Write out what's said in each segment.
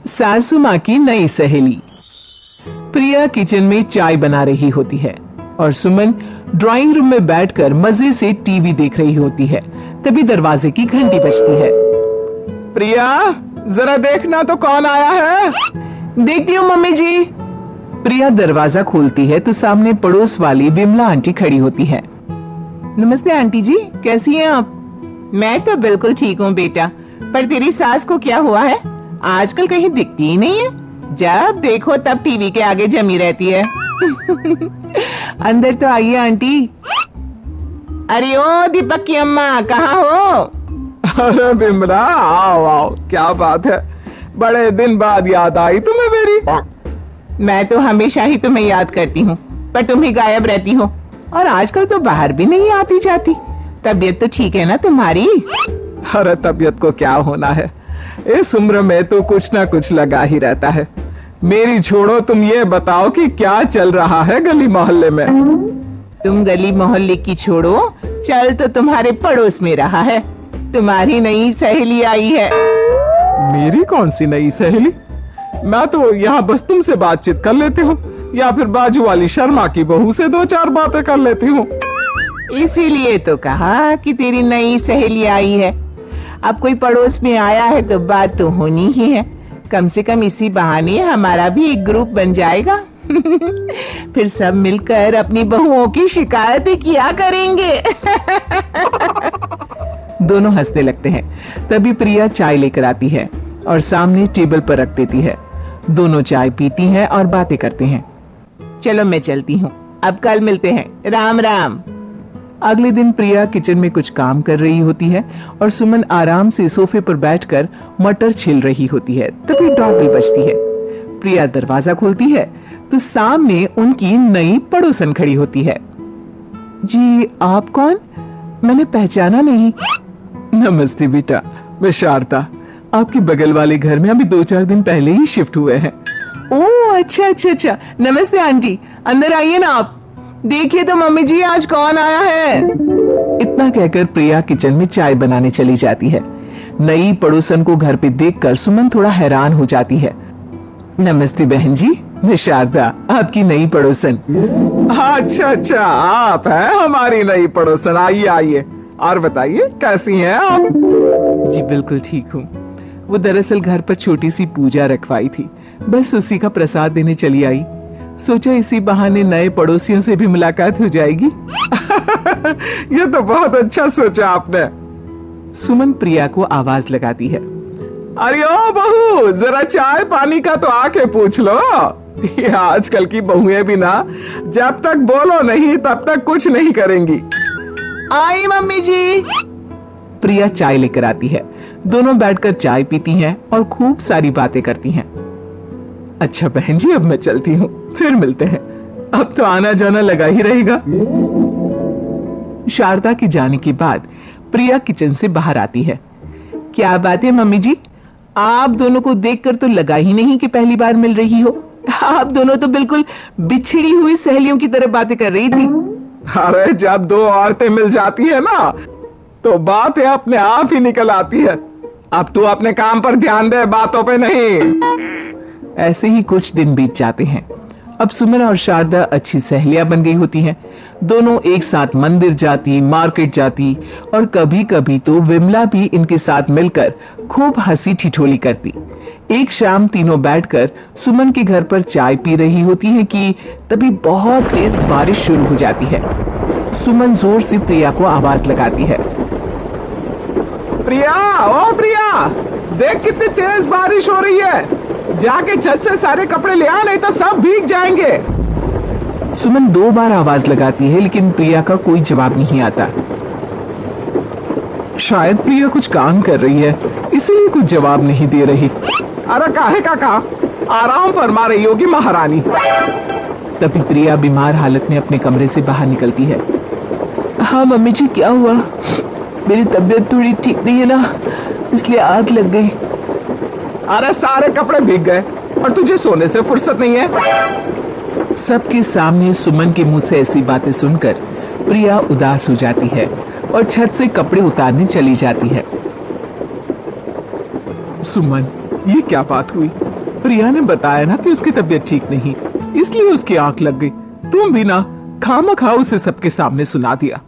सासू माँ की नई सहेली। प्रिया किचन में चाय बना रही होती है और सुमन ड्राइंग रूम में बैठकर मजे से टीवी देख रही होती है। तभी दरवाजे की घंटी बजती है। प्रिया, जरा देखना तो कौन आया है। देखती हूँ मम्मी जी। प्रिया दरवाजा खोलती है तो सामने पड़ोस वाली विमला आंटी खड़ी होती है। नमस्ते आंटी जी, कैसी हैं आप? मैं तो बिल्कुल ठीक हूँ बेटा, पर तेरी सास को क्या हुआ है? आजकल कहीं दिखती ही नहीं है। जब देखो तब टीवी के आगे जमी रहती है। अंदर तो आइए आंटी। अरे ओ दीपक की अम्मा, कहाँ हो? अरे बिमला, आओ आओ, क्या बात है, बड़े दिन बाद याद आई तुम्हें मेरी। मैं तो हमेशा ही तुम्हें याद करती हूँ, पर तुम ही गायब रहती हो और आजकल तो बाहर भी नहीं आती जाती। तबीयत तो ठीक है ना तुम्हारी? अरे तबीयत को क्या होना है, इस उम्र में तो कुछ ना कुछ लगा ही रहता है। मेरी छोड़ो, तुम ये बताओ कि क्या चल रहा है गली मोहल्ले में। तुम गली मोहल्ले की छोड़ो, चल तो तुम्हारे पड़ोस में रहा है। तुम्हारी नई सहेली आई है। मेरी कौन सी नई सहेली? मैं तो यहाँ बस तुमसे बातचीत कर लेती हूँ या फिर बाजू वाली शर्मा की बहू से दो चार बातें कर लेती हूँ। इसीलिए तो कहा कि तेरी नई सहेली आई है। अब कोई पड़ोस में आया है तो बात तो होनी ही है। कम से कम इसी बहाने हमारा भी एक ग्रुप बन जाएगा। फिर सब मिलकर अपनी बहुओं की शिकायतें किया करेंगे। दोनों हंसने लगते हैं। तभी प्रिया चाय लेकर आती है और सामने टेबल पर रख देती है। दोनों चाय पीती हैं और बातें करते हैं। चलो मैं चलती हूँ, अब कल मिलते हैं। राम राम। अगले दिन प्रिया किचन में कुछ काम कर रही होती है और सुमन आराम से सोफे पर बैठकर मटर छिल रही होती है। तभी डॉग बजती है। प्रिया दरवाजा खोलती है तो सामने उनकी नई पड़ोसन खड़ी होती है। जी आप कौन? मैंने पहचाना नहीं। नमस्ते बेटा, मैं शारदा, आपके बगल वाले घर में अभी 2-4 दिन पहले ही शिफ्ट हुए हैं। ओह अच्छा अच्छा अच्छा, नमस्ते आंटी, अंदर आइए ना आप। देखिए तो मम्मी जी, आज कौन आया है। इतना कहकर प्रिया किचन में चाय बनाने चली जाती है। नई पड़ोसन को घर पे देखकर सुमन थोड़ा हैरान हो जाती है। नमस्ते बहन जी, मैं शारदा, आपकी नई पड़ोसन। अच्छा अच्छा, आप हैं हमारी नई पड़ोसन। आइए आइए, और बताइए कैसी हैं आप? जी बिल्कुल ठीक हूँ। वो दरअसल घर पर छोटी सी पूजा रखवाई थी, बस उसी का प्रसाद देने चली आई। सोचा इसी बहाने नए पड़ोसियों से भी मुलाकात हो जाएगी। ये तो बहुत अच्छा सोचा आपने। सुमन प्रिया को आवाज लगाती है। अरे ओ बहू, जरा चाय पानी का तो आके पूछ लो। ये आजकल की बहुएं भी ना, जब तक बोलो नहीं तब तक कुछ नहीं करेंगी। आई मम्मी जी। प्रिया चाय लेकर आती है। दोनों बैठकर चाय पीती हैं और खूब सारी बातें करती हैं। अच्छा बहन जी, अब मैं चलती हूँ, फिर मिलते हैं। अब तो आना जाना लगा ही रहेगा। शारदा के जाने के बाद प्रिया किचन से बाहर आती है। क्या बात है मम्मी जी, आप दोनों को देखकर तो लगा ही नहीं कि पहली बार मिल रही हो। आप दोनों तो बिल्कुल बिछड़ी हुई सहेलियों की तरह बातें कर रही थी। अरे जब दो औरतें मिल जाती है ना, तो बातें अपने आप ही निकल आती है। अब तू अपने काम पर ध्यान दे, बातों पे नहीं। ऐसे ही कुछ दिन बीत जाते हैं। अब सुमन और शारदा अच्छी सहेलियां बन गई होती हैं। दोनों एक साथ मंदिर जाती, मार्केट जाती और कभी कभी तो विमला भी इनके साथ मिलकर खूब हंसी ठिठोली करती। एक शाम तीनों बैठकर सुमन के घर पर चाय पी रही होती है कि तभी बहुत तेज बारिश शुरू हो जाती है। सुमन जोर से प्रिया को आवाज लगाती है। प्रिया, ओ प्रिया, देख कितनी तेज बारिश हो रही है। जाके छत से सारे कपड़े ले आ, नहीं तो सब भीग जाएंगे। सुमन 2 बार आवाज लगाती है लेकिन प्रिया का कोई जवाब नहीं आता। शायद प्रिया कुछ काम कर रही है, इसीलिए कुछ जवाब नहीं दे रही। अरे काहे का कहा, आराम फरमा रही होगी महारानी। तभी प्रिया बीमार हालत में अपने कमरे से बाहर निकलती है। हाँ मम्मी जी, क्या हुआ? मेरी तबीयत थोड़ी ठीक नहीं है ना, इसलिए आग लग गई। अरे सारे कपड़े भीग गए और तुझे सोने से फुर्सत नहीं है। सबके सामने सुमन के मुंह से ऐसी बातें सुनकर प्रिया उदास हो जाती है और छत से कपड़े उतारने चली जाती है। सुमन, ये क्या बात हुई? प्रिया ने बताया ना कि उसकी तबीयत ठीक नहीं, इसलिए उसकी आंख लग गई। तुम भी ना खामखा उसे सबके सामने सुना दिया।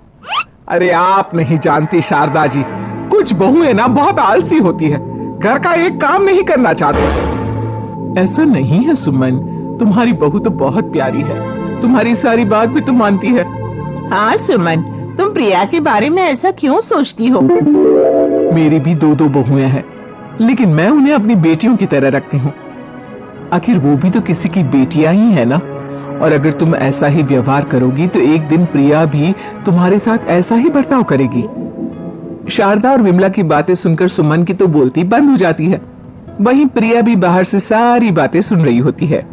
अरे आप नहीं जानती शारदा जी, कुछ बहुएं ना बहुत आलसी होती है, घर का एक काम नहीं करना चाहती। ऐसा नहीं है सुमन, तुम्हारी बहू तो बहुत प्यारी है, तुम्हारी सारी बात भी तो मानती है। हाँ सुमन, तुम प्रिया के बारे में ऐसा क्यों सोचती हो? मेरी भी दो बहुएं हैं, लेकिन मैं उन्हें अपनी बेटियों की तरह रखती हूँ। आखिर वो भी तो किसी की बेटियां ही है ना। और अगर तुम ऐसा ही व्यवहार करोगी तो एक दिन प्रिया भी तुम्हारे साथ ऐसा ही बर्ताव करेगी। शारदा और विमला की बातें सुनकर सुमन की तो बोलती बंद हो जाती है। वहीं प्रिया भी बाहर से सारी बातें सुन रही होती है।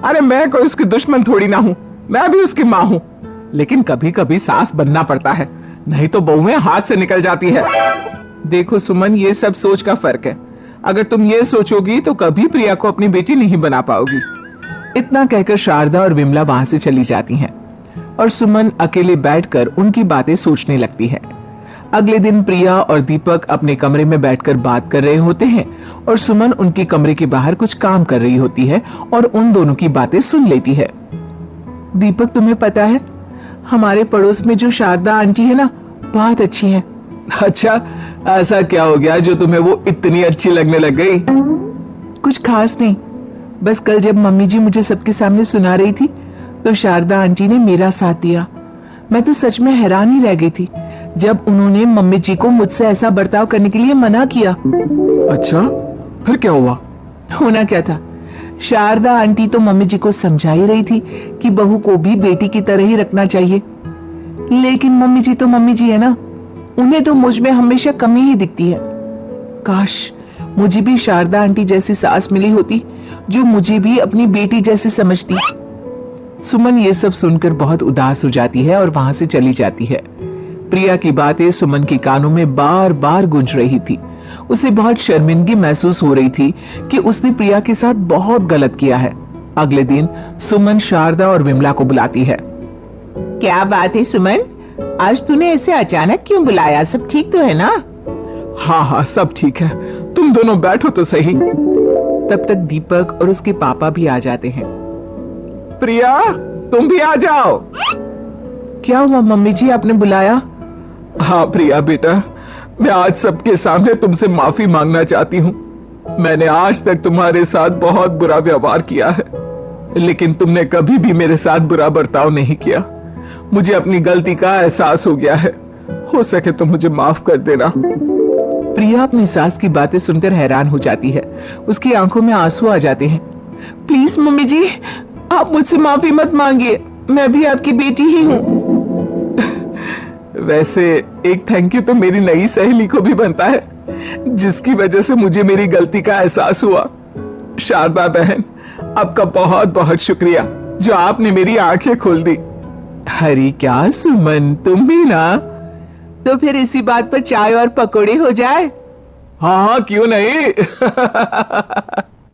अरे मैं कोई उसकी दुश्मन थोड़ी ना हूं, मैं भी उसकी मां हूं, लेकिन कभी कभी सास बनना पड़ता है, नहीं तो बहुएं हाथ से निकल जाती है। देखो सुमन, ये सब सोच का फर्क है। अगर तुम ये सोचोगी तो कभी प्रिया को अपनी बेटी नहीं बना पाओगी। इतना कहकर शारदा और विमला वहां से चली जाती हैं और सुमन अकेले बैठकर उनकी बातें सोचने लगती है। अगले दिन प्रिया और दीपक अपने कमरे में बैठकर बात कर रहे होते हैं और सुमन उनके कमरे के बाहर कुछ काम कर रही होती है और उन दोनों की बातें सुन लेती है। दीपक, तुम्हें पता है हमारे पड़ोस में जो शारदा आंटी है ना, बहुत अच्छी है। अच्छा, ऐसा क्या हो गया जो तुम्हें वो इतनी अच्छी लगने लग गई? कुछ खास नहीं, बस कल जब मम्मी जी मुझे सबके सामने सुना रही थी तो शारदा आंटी ने मेरा साथ दिया। मैं तो सच में हैरान ही रह गई थी जब उन्होंने मम्मी जी को मुझसे ऐसा बर्ताव करने के लिए मना किया। अच्छा, फिर क्या हुआ? होना क्या था, शारदा आंटी तो मम्मी जी को समझा ही रही थी कि बहू को भी बेटी की तरह ही रखना चाहिए, लेकिन मम्मी जी तो मम्मी जी है ना, उन्हें तो मुझ में हमेशा कमी ही दिखती है। काश मुझे भी शारदा आंटी जैसी सास मिली होती जो मुझे भी अपनी बेटी जैसी समझती। सुमन ये सब सुनकर बहुत उदास हो जाती है और वहां से चली जाती है। प्रिया की बातें सुमन के कानों में बार बार गूंज रही थी। उसे बहुत शर्मिंदगी महसूस हो रही थी कि उसने प्रिया के साथ बहुत गलत किया है। अगले दिन सुमन शारदा और विमला को बुलाती है। क्या बात है सुमन, आज तूने ऐसे अचानक क्यों बुलाया? सब ठीक तो है ना? हाँ हाँ, सब ठीक है, तुम दोनों बैठो तो सही। तब तक दीपक और उसके पापा भी आ जाते हैं। प्रिया, तुम भी आ जाओ। क्या हुआ मम्मी जी, आपने बुलाया? हाँ प्रिया बेटा, मैं आज सबके सामने तुमसे माफी मांगना चाहती हूँ। मैंने आज तक तुम्हारे साथ बहुत बुरा व्यवहार किया है, लेकिन तुमने कभी भी मेरे साथ बुरा बर्ताव नहीं किया। मुझे अपनी गलती का एहसास हो गया है, हो सके तो मुझे माफ कर देना। प्रिया अपनी सास की बातें सुनकर हैरान हो जाती है, उसकी आंखों में आंसू आ जाते हैं। प्लीज मम्मी जी, आप मुझसे माफी मत मांगिए, मैं भी आपकी बेटी ही हूँ। वैसे एक थैंक यू तो मेरी नई सहेली को भी बनता है, जिसकी वजह से मुझे मेरी गलती का एहसास हुआ। शारदा बहन, आपका बहुत बहुत शुक्रिया जो आपने मेरी आंखें खोल दी। हरी क्या सुमन, तुम भी ना? तो फिर इसी बात पर चाय और पकोड़े हो जाए। हाँ हाँ, क्यों नहीं।